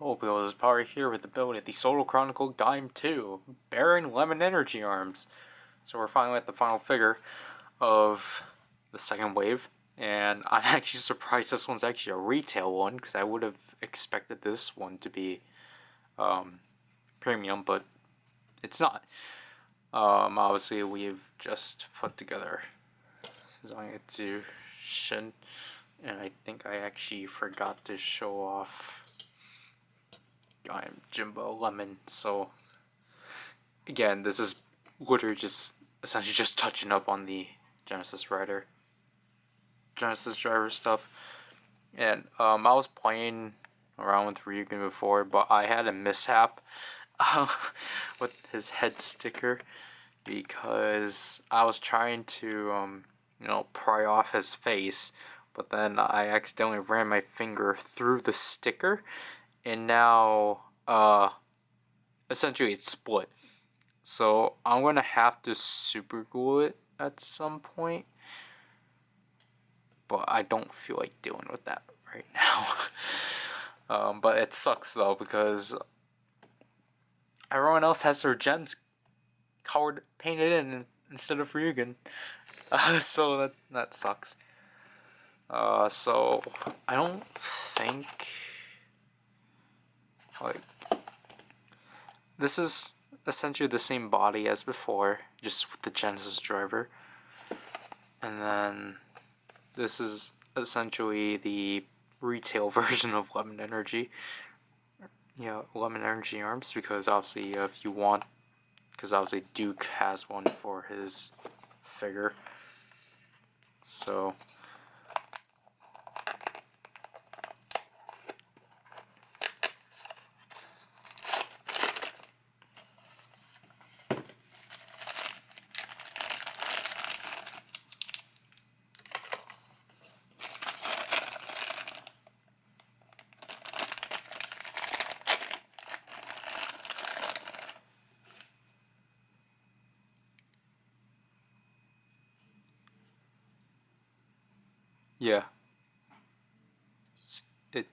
Hello people, this is Power here with the build of the Solar Chronicle Gaim 2, Baron Lemon Energy Arms. So we're finally at the final figure of the second wave, and I'm actually surprised this one's actually a retail one, because I would have expected this one to be premium, but it's not. Obviously we've just put together Zangetsu Shin, and I think I actually forgot to show off Gaim Jimbo Lemon. So again, this is literally just essentially just touching up on the Genesis driver stuff. And I was playing around with Ryugen before, but I had a mishap with his head sticker because I was trying to pry off his face, but then I accidentally ran my finger through the sticker, and now essentially it's split. So I'm gonna have to super glue it at some point, but I don't feel like dealing with that right now. But it sucks though, because everyone else has their gens colored painted in instead of Ryugen. So that sucks. So I don't think like this is essentially the same body as before, just with the Genesis driver. And then this is essentially the retail version of Lemon Energy. Yeah, Lemon Energy arms, because obviously if you want, because obviously Duke has one for his figure. So yeah, it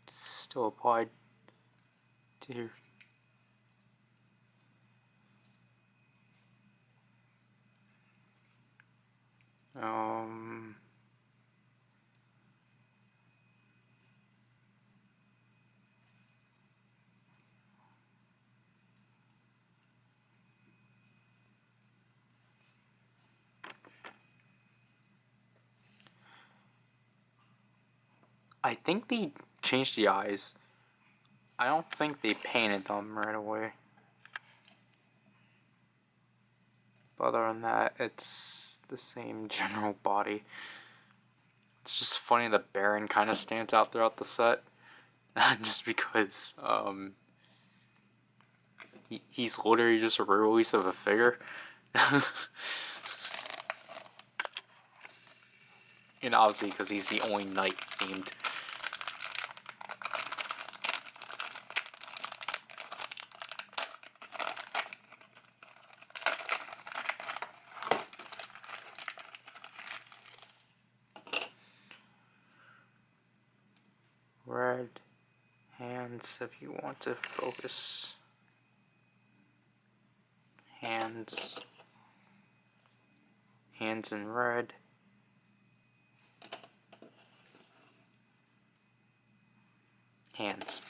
still applied to here. I think they changed the eyes. I don't think they painted them right away. But other than that, it's the same general body. It's just funny that Baron kind of stands out throughout the set. Just because he's literally just a re-release of a figure. And obviously because he's the only knight themed. Red hands, if you want to focus. Hands in red. Hands.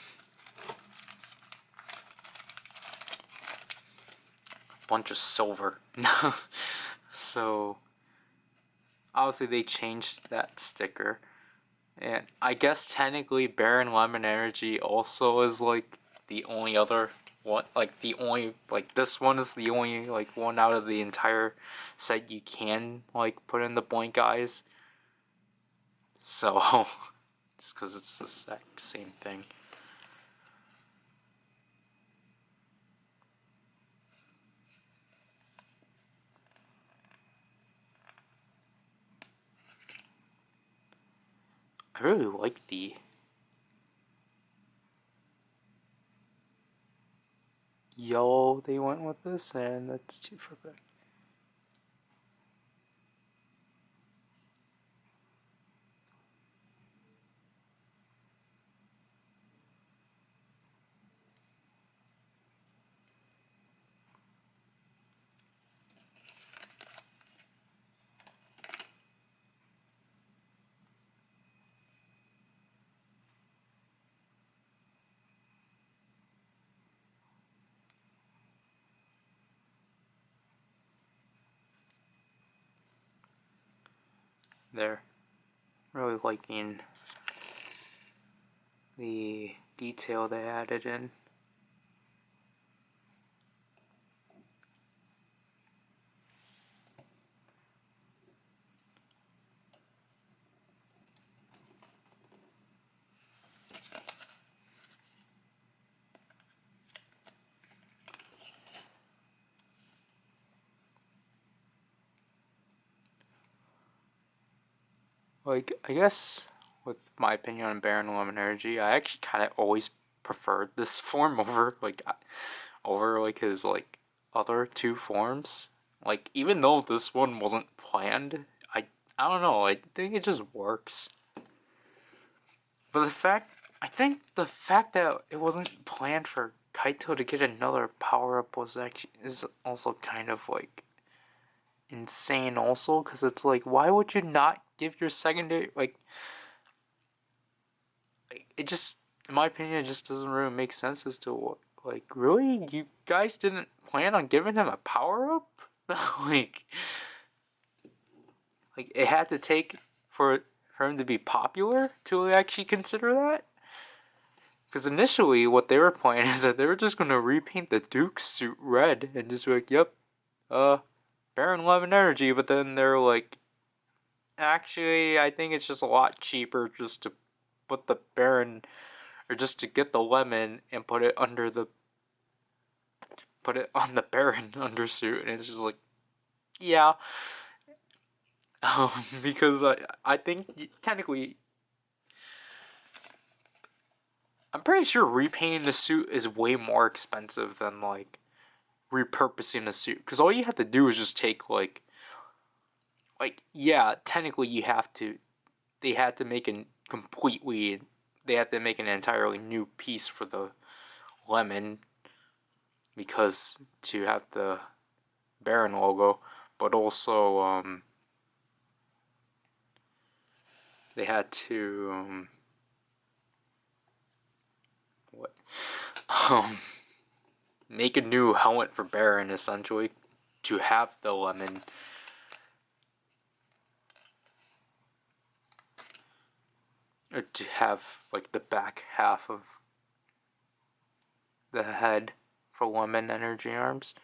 Bunch of silver. So obviously they changed that sticker, and I guess technically Baron Lemon Energy also is like the only other one, like the only, like this one is the only like one out of the entire set you can like put in the blank eyes. So just because it's the exact same thing. I really like the yellow they went with this, and that's too for back. there. Really liking the detail they added in. Like, I guess with my opinion on Baron Lemon Energy, I actually kind of always preferred this form over his like other two forms. Like, even though this one wasn't planned, I don't know, I think it just works. But I think the fact that it wasn't planned for Kaito to get another power up is also kind of like insane also, because it's like, why would you not give your secondary, like, it just, in my opinion, it just doesn't really make sense as to what, like, really, you guys didn't plan on giving him a power up? like it had to take for him to be popular to actually consider that. Because initially, what they were planning is that they were just gonna repaint the Duke's suit red and just be like, yep, Baron Lemon Energy, but then they're like, actually, I think it's just a lot cheaper just to put the Baron, or just to get the lemon and put it on the Baron undersuit, and it's just like, yeah. Because I think technically, I'm pretty sure repainting the suit is way more expensive than like repurposing the suit. Because all you have to do is just take yeah, technically they had to make they had to make an entirely new piece for the lemon, because to have the Baron logo, but also they had to what make a new helmet for Baron, essentially, to have the lemon. Or to have like the back half of the head for lemon energy arms.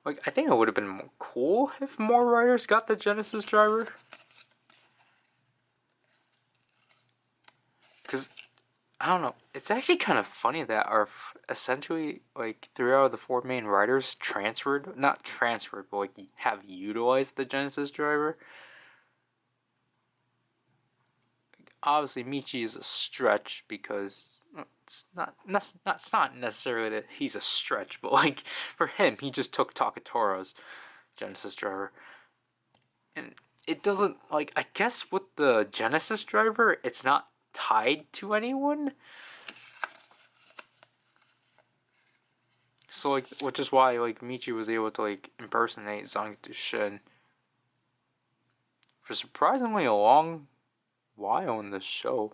Like, I think it would have been more cool if more riders got the Genesis driver. Because, I don't know, it's actually kind of funny that essentially, like, 3 out of the 4 main riders transferred, not transferred, but, like, have utilized the Genesis driver. Obviously, Michi is a stretch because it's not necessarily that he's a stretch, but like for him, he just took Takatora's Genesis driver, and it doesn't, like, I guess with the Genesis driver, it's not tied to anyone. So like, which is why like Michi was able to like impersonate Zangetsu Shin for surprisingly a long while in this show,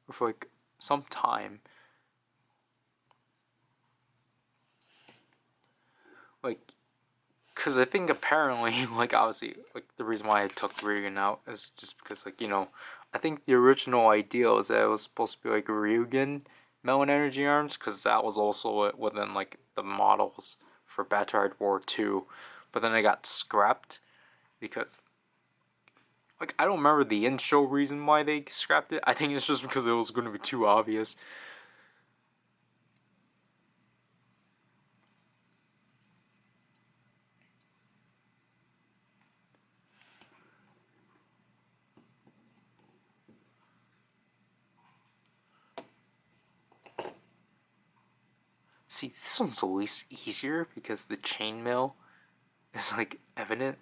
or for like some time. Like, because I think apparently, like, obviously, like, the reason why I took Ryugen out is just because, like, you know, I think the original idea was that it was supposed to be, like, Ryugen Melon Energy Arms, because that was also within, like, the models for Batride War 2, but then it got scrapped, because, like, I don't remember the in-show reason why they scrapped it. I think it's just because it was going to be too obvious. See, this one's always easier because the chainmail is, like, evident.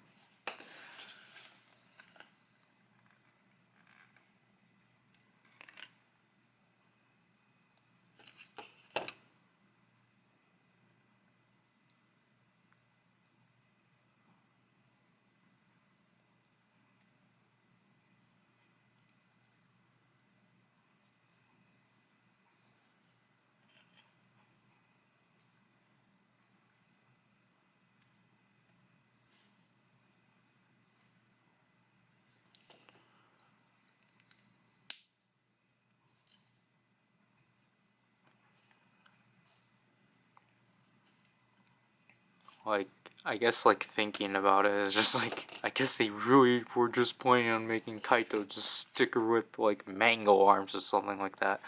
like, I guess, like, thinking about it is just like, I guess they really were just planning on making Kaito just sticker with, like, mango arms or something like that.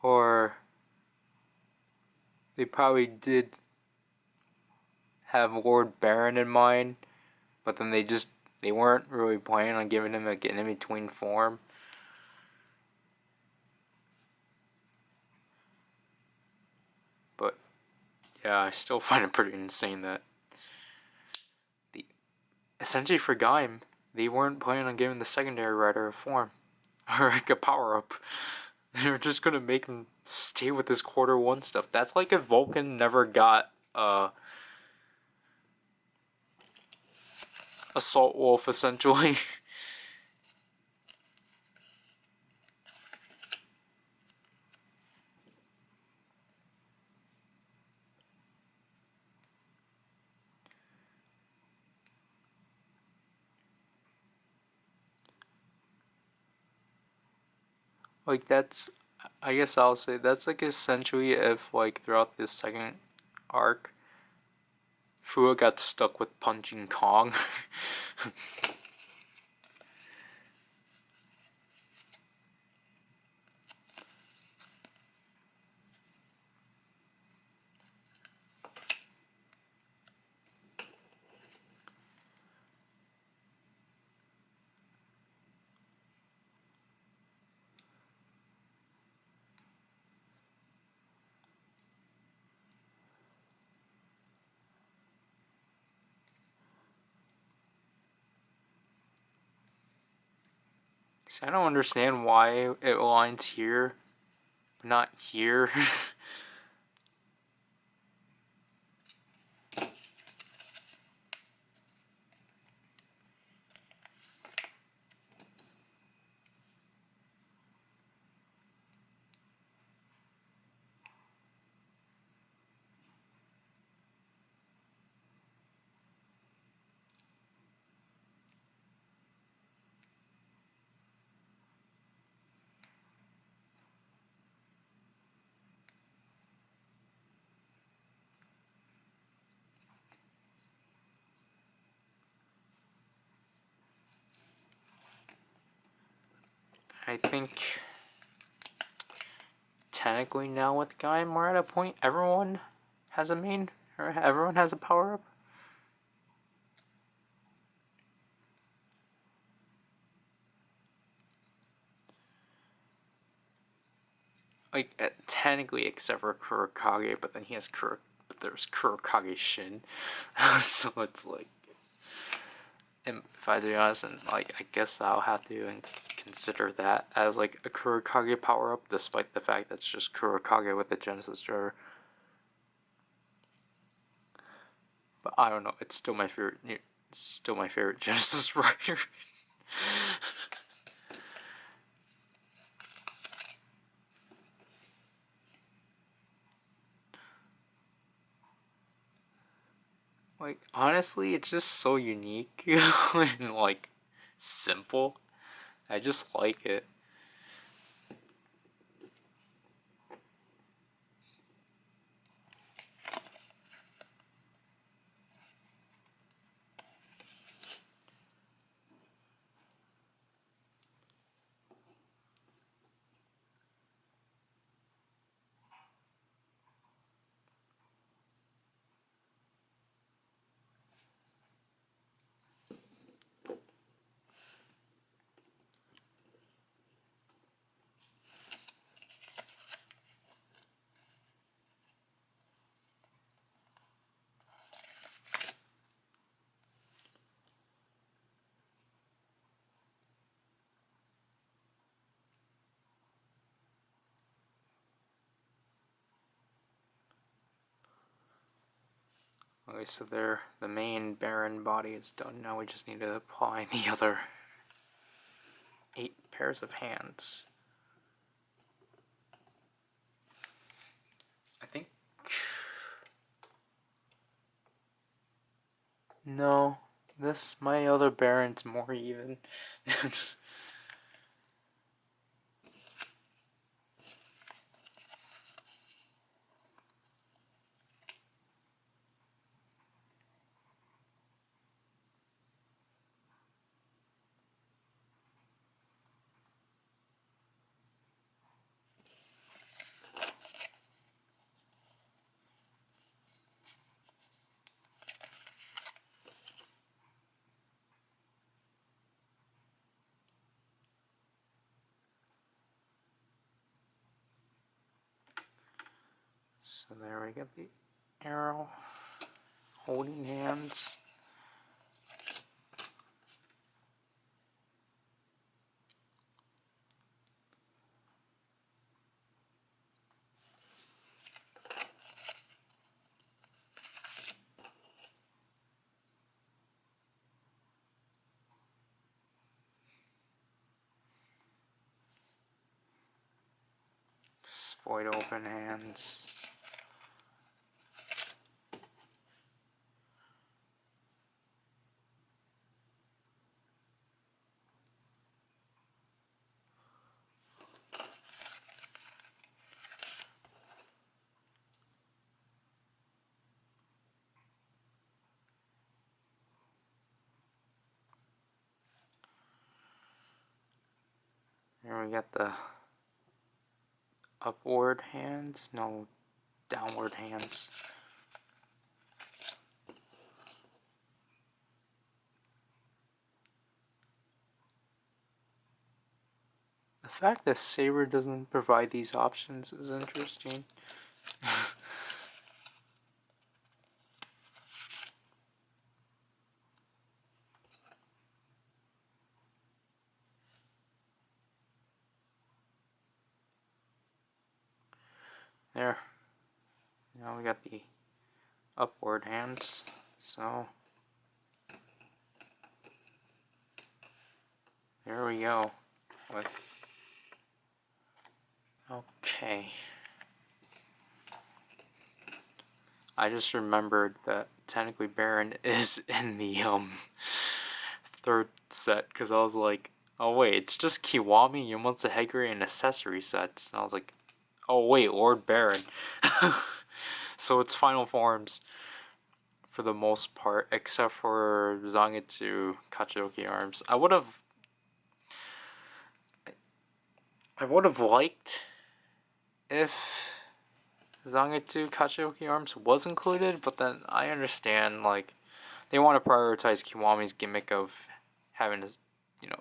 Or they probably did have Lord Baron in mind, but then they weren't really planning on giving him an in-between form. But yeah, I still find it pretty insane that essentially for Gaim, they weren't planning on giving the secondary rider a form or like a power up. They were just gonna make him stay with his quarter one stuff. That's like if Vulcan never got Assault Wolf essentially. Like that's, I guess I'll say that's like essentially if like throughout this second arc, Fua got stuck with punching Kong. I don't understand why it aligns here, but not here. I think technically now with Gaim we're at a point everyone has a main, or everyone has a power up. Like technically except for Kurokage, but then he has but there's Kurokage Shin. So it's like, and if I to be honest, and like I guess I'll have to consider that as like a Kurokage power up, despite the fact that it's just Kurokage with the Genesis driver. But I don't know. It's still my favorite. It's still my favorite Genesis rider. Like honestly, it's just so unique and like simple. I just like it. Okay, so there, the main Baron body is done. Now we just need to apply the other 8 pairs of hands. I think... No, my other Baron's more even. So there we get the arrow, holding hands. Wide open hands. Here we got the upward hands, no, downward hands. The fact that Saber doesn't provide these options is interesting. There. Now we got the upward hands. So there we go. Okay. I just remembered that technically Baron is in the third set, because I was like, oh wait, it's just Kiwami, Yomotsu Hegure, and accessory sets. And I was like, oh wait, Lord Baron. So it's final forms for the most part, except for Zangetsu Kachoki arms. I would have liked if Zangetsu Kachoki arms was included, but then I understand, like, they want to prioritize Kiwami's gimmick of having to,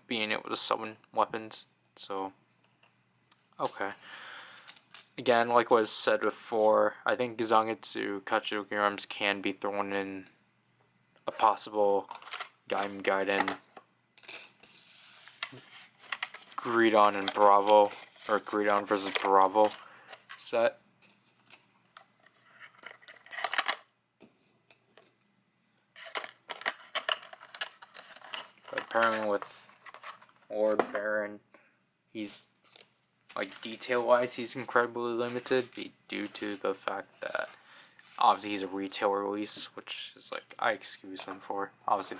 being able to summon weapons. So, okay. Again, like was said before, I think Zangetsu Kachoki arms can be thrown in a possible Gaim Gaiden, Greedon and Bravo, or Greedon versus Bravo set. But apparently with Lord Baron, he's, like, detail-wise, he's incredibly limited due to the fact that obviously he's a retail release, which is like, I excuse them for. Obviously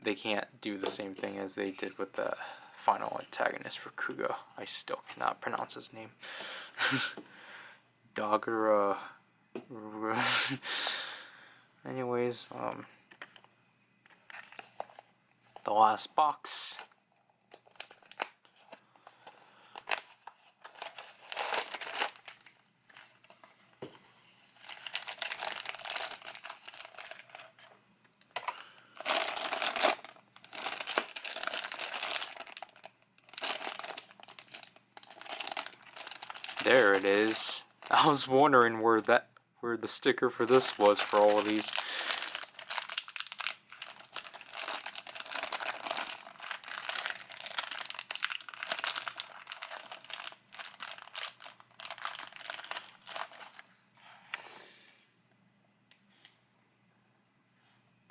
they can't do the same thing as they did with the final antagonist for Kuga. I still cannot pronounce his name. Dogura. Anyways, the last box. There it is. I was wondering where the sticker for this was for all of these.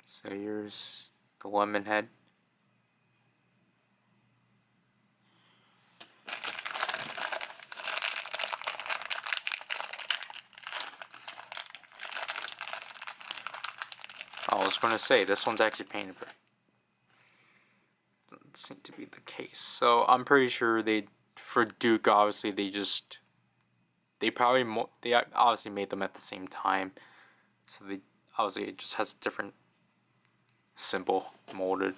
So here's the lemon head. I was going to say, this one's actually painted, but doesn't seem to be the case. So I'm pretty sure for Duke, obviously they obviously made them at the same time. So obviously it just has a different symbol molded.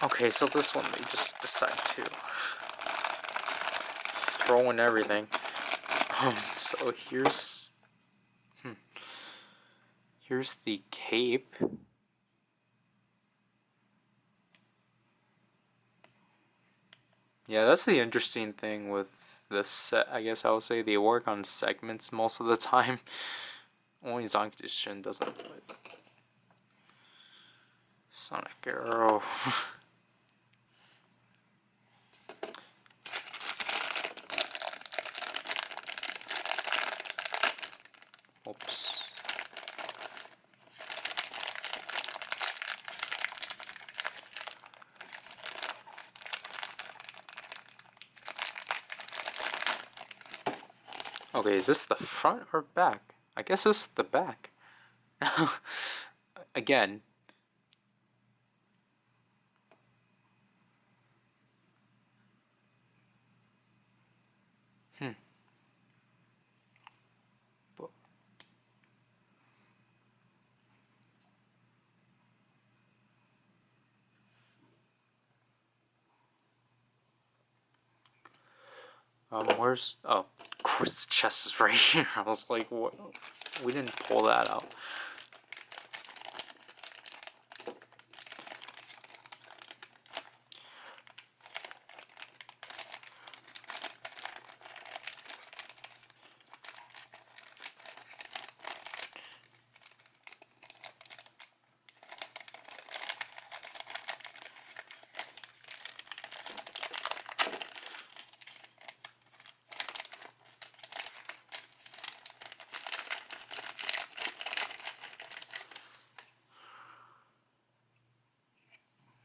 Okay, so this one they just decide to throw in everything. So here's the cape. Yeah, that's the interesting thing with this set. I guess I would say they work on segments most of the time. Only Zonkishin doesn't. But Sonic Arrow. Oops. Okay, is this the front or back? I guess this is the back. Again. Hmm. Where's... Oh, of course the chest is right here. I was like, what? We didn't pull that out.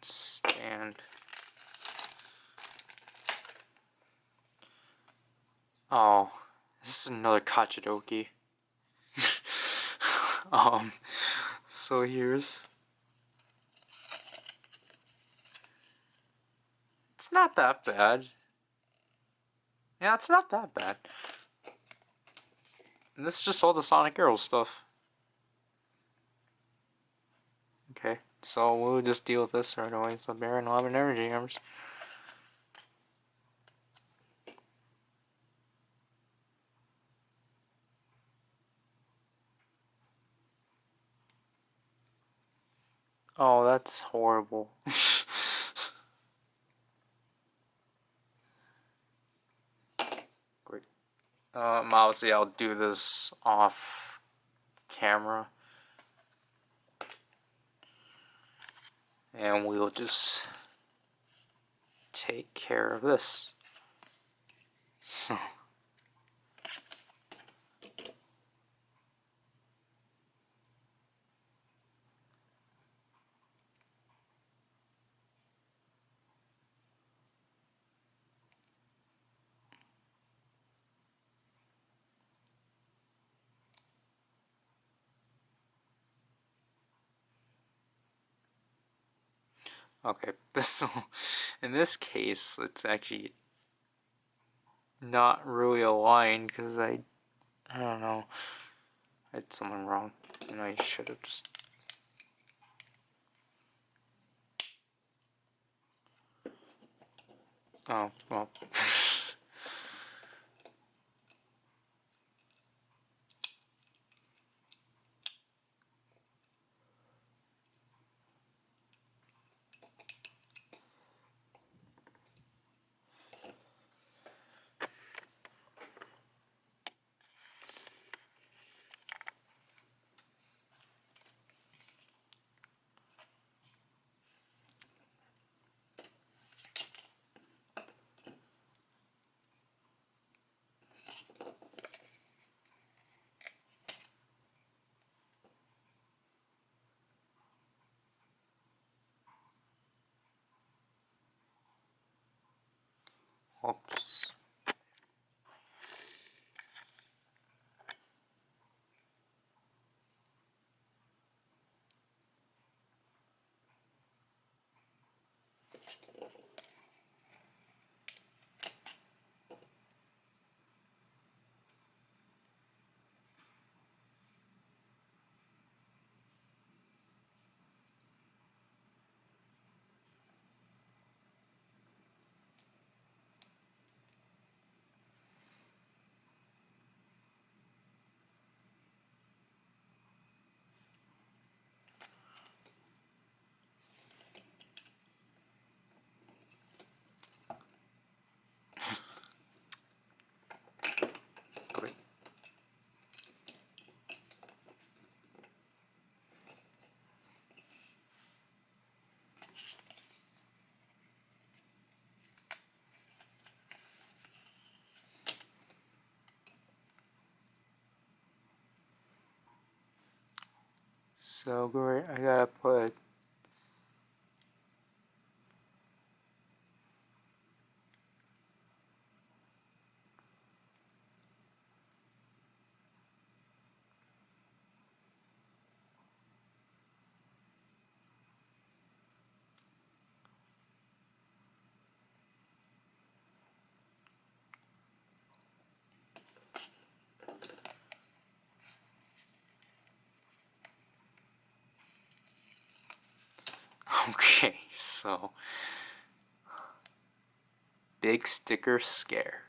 Stand. Oh, this is another Kachidoki. So here's... It's not that bad. Yeah, it's not that bad. And this is just all the Sonic Arrow stuff. Okay, so we'll just deal with this right away. So Baron 11 energy arms. Oh, that's horrible. Great. Obviously I'll do this off camera. And we'll just take care of this. So... Okay, so in this case, it's actually not really aligned because I don't know, I did something wrong, and I should have just... Oh, well. Oops. So great, I gotta put okay, so big sticker scare.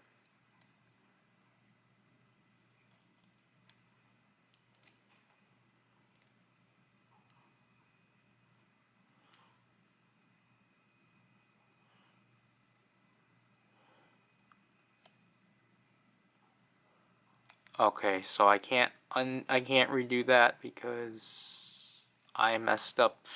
Okay, so I can't redo that because I messed up.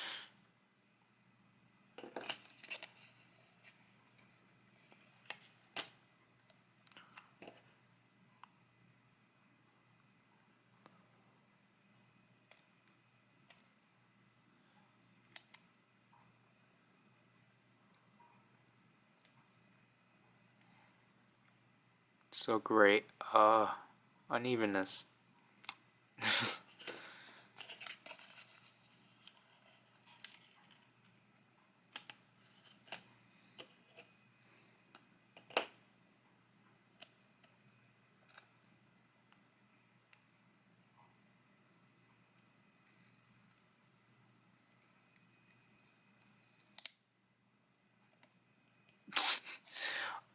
So great. Unevenness.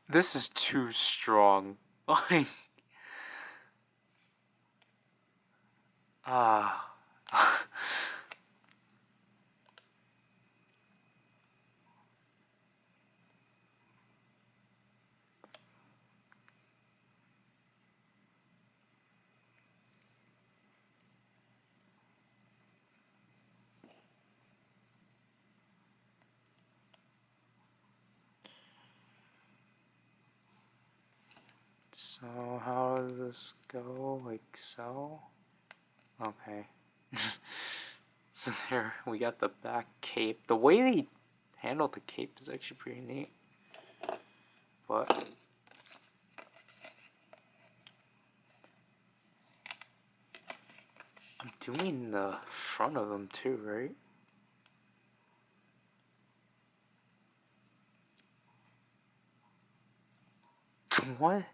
This is too strong. Like, ah. So how does this go? Like so? Okay. So there, we got the back cape. The way they handle the cape is actually pretty neat. But I'm doing the front of them too, right? What?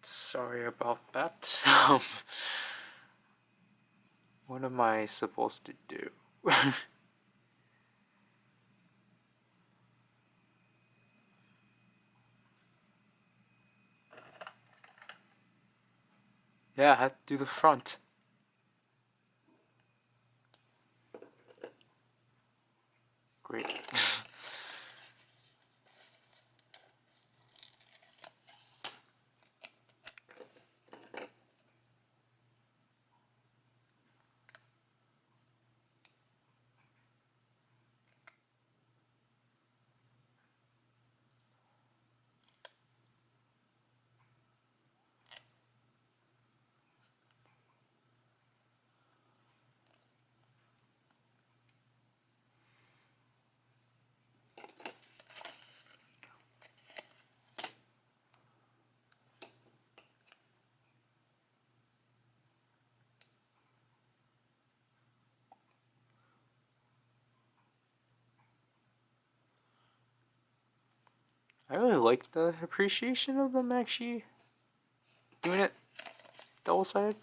Sorry about that. What am I supposed to do? Yeah, I had to do the front. Great. I really like the appreciation of them actually doing it double-sided.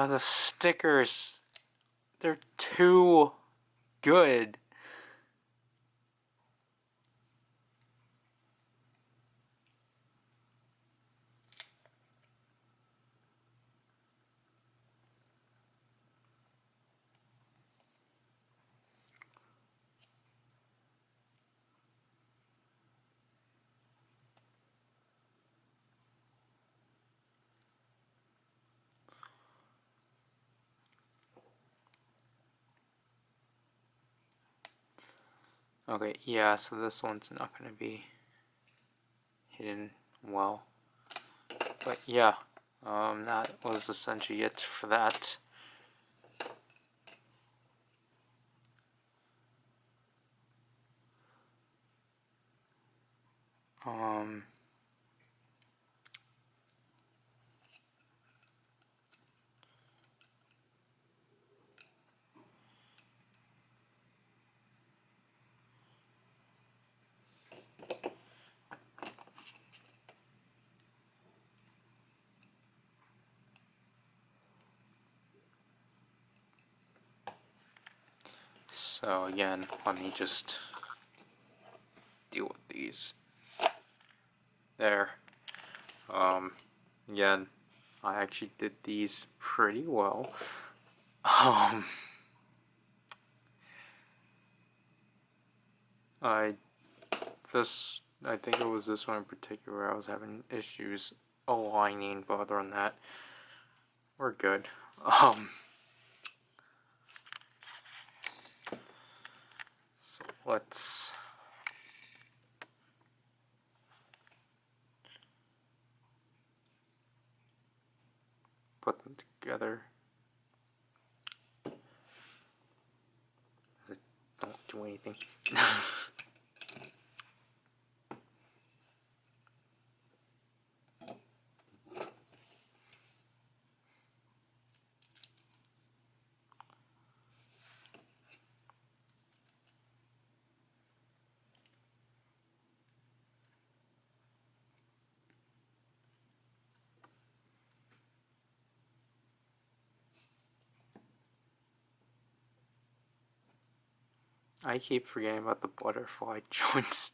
The stickers, they're too good. Okay, yeah, so this one's not going to be hidden well. But yeah, that was essentially it for that. Um, so again, let me just deal with these. There. Again, I actually did these pretty well. I think it was this one in particular I was having issues aligning, but other than that, we're good. So let's put them together. I don't do anything. I keep forgetting about the butterfly joints.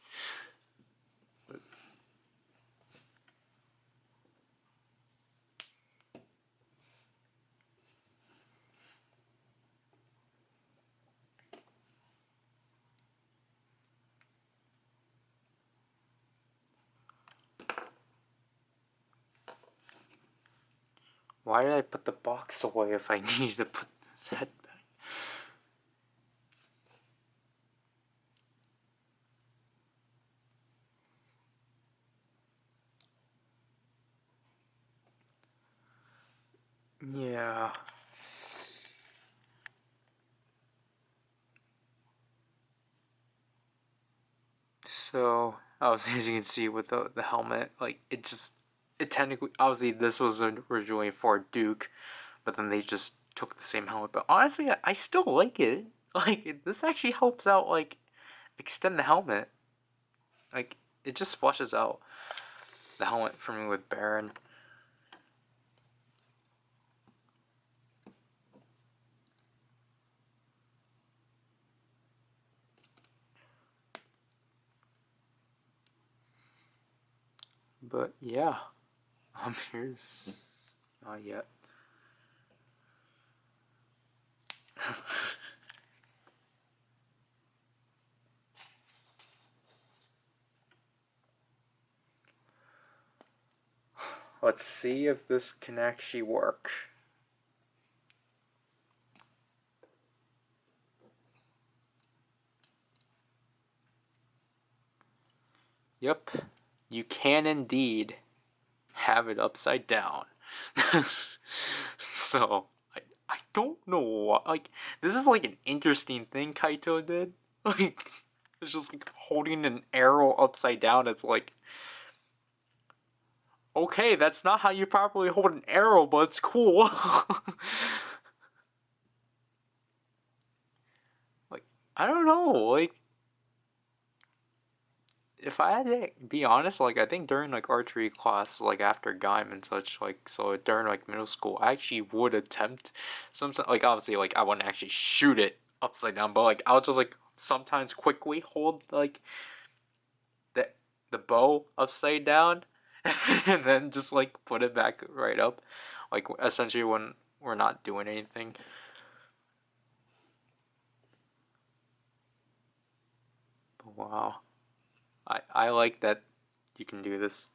Why did I put the box away if I needed to put this head back? Yeah. So obviously, as you can see with the helmet, like it technically, obviously this was originally for Duke, but then they just took the same helmet. But honestly, I still like it. Like this actually helps out, like extend the helmet. Like it just flushes out the helmet for me with Baron. But yeah, here's not yet. Let's see if this can actually work. Yep, you can indeed have it upside down. So, I don't know what, like, this is like an interesting thing Kaito did. Like, it's just like holding an arrow upside down. It's like, okay, that's not how you properly hold an arrow, but it's cool. Like, I don't know, like, if I had to be honest, like I think during like archery class, like after Gaim and such, like so during like middle school, I actually would attempt sometimes, like obviously like I wouldn't actually shoot it upside down, but like I'll just like sometimes quickly hold like the the bow upside down, and then just like put it back right up, like essentially when we're not doing anything. But wow, I like that you can do this.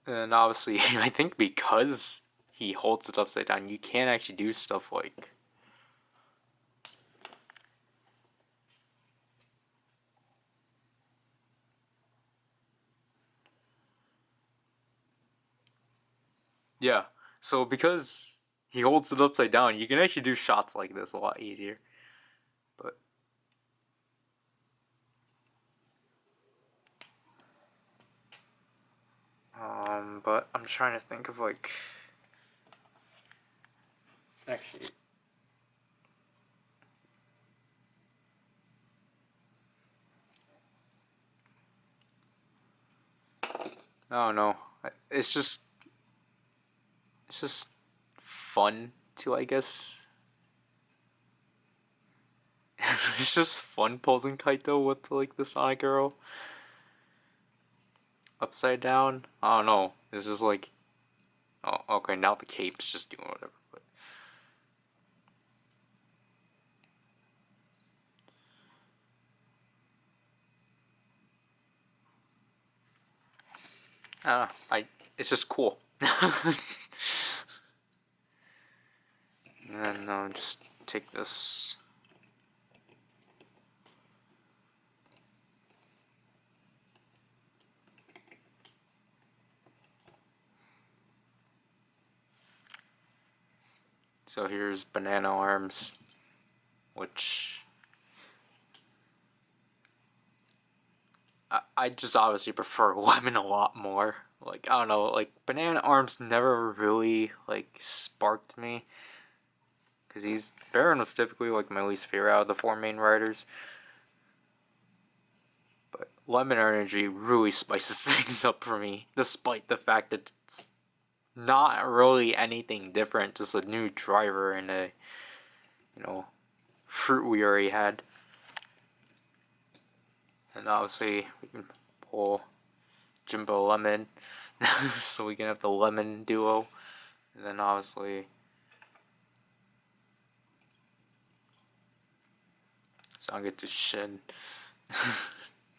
And obviously, I think because he holds it upside down, you can actually do stuff like... Yeah, so because he holds it upside down, you can actually do shots like this a lot easier. But... but I'm trying to think of like... Actually... I don't know. It's just... It's just fun to, I guess... It's just fun posing Kaito with like the Sonic Arrow upside down. I don't know. It's just like... Oh, okay, now the cape's just doing whatever. But... I don't know. It's just cool. And then just take this. So here's banana arms, which I just obviously prefer lemon a lot more. Like, I don't know, like banana arms never really like sparked me, because Baron was typically like my least favorite out of the four main riders. But lemon energy really spices things up for me, despite the fact that it's not really anything different, just a new driver and a, you know, fruit we already had. And obviously we can pull Jimbo Lemon so we can have the lemon duo. And then obviously Sanga to Shin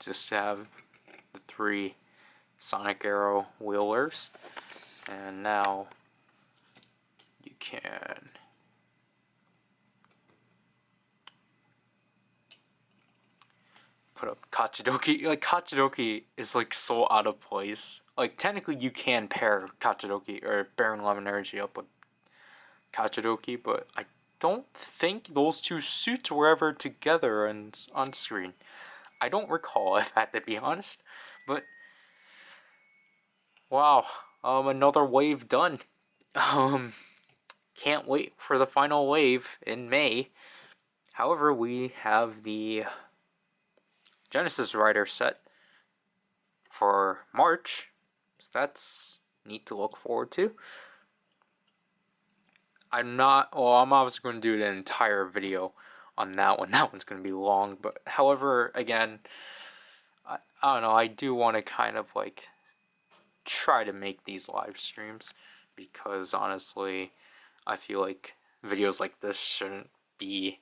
just to have the three Sonic Arrow wheelers. And now you can put up Kachidoki. Like, Kachidoki is like so out of place. Like, technically you can pair Kachidoki or Baron Lemon Energy up with Kachidoki, but I don't think those two suits were ever together and on screen. I don't recall, if I had to be honest. But wow, another wave done. Can't wait for the final wave in May. However, we have the Genesis Rider set for March, so that's neat to look forward to. I'm obviously going to do an entire video on that one. That one's going to be long, but however, again, I don't know, I do want to kind of like try to make these live streams, because honestly, I feel like videos like this shouldn't be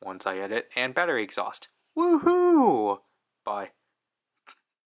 ones I edit and battery exhaust. Woohoo! Bye.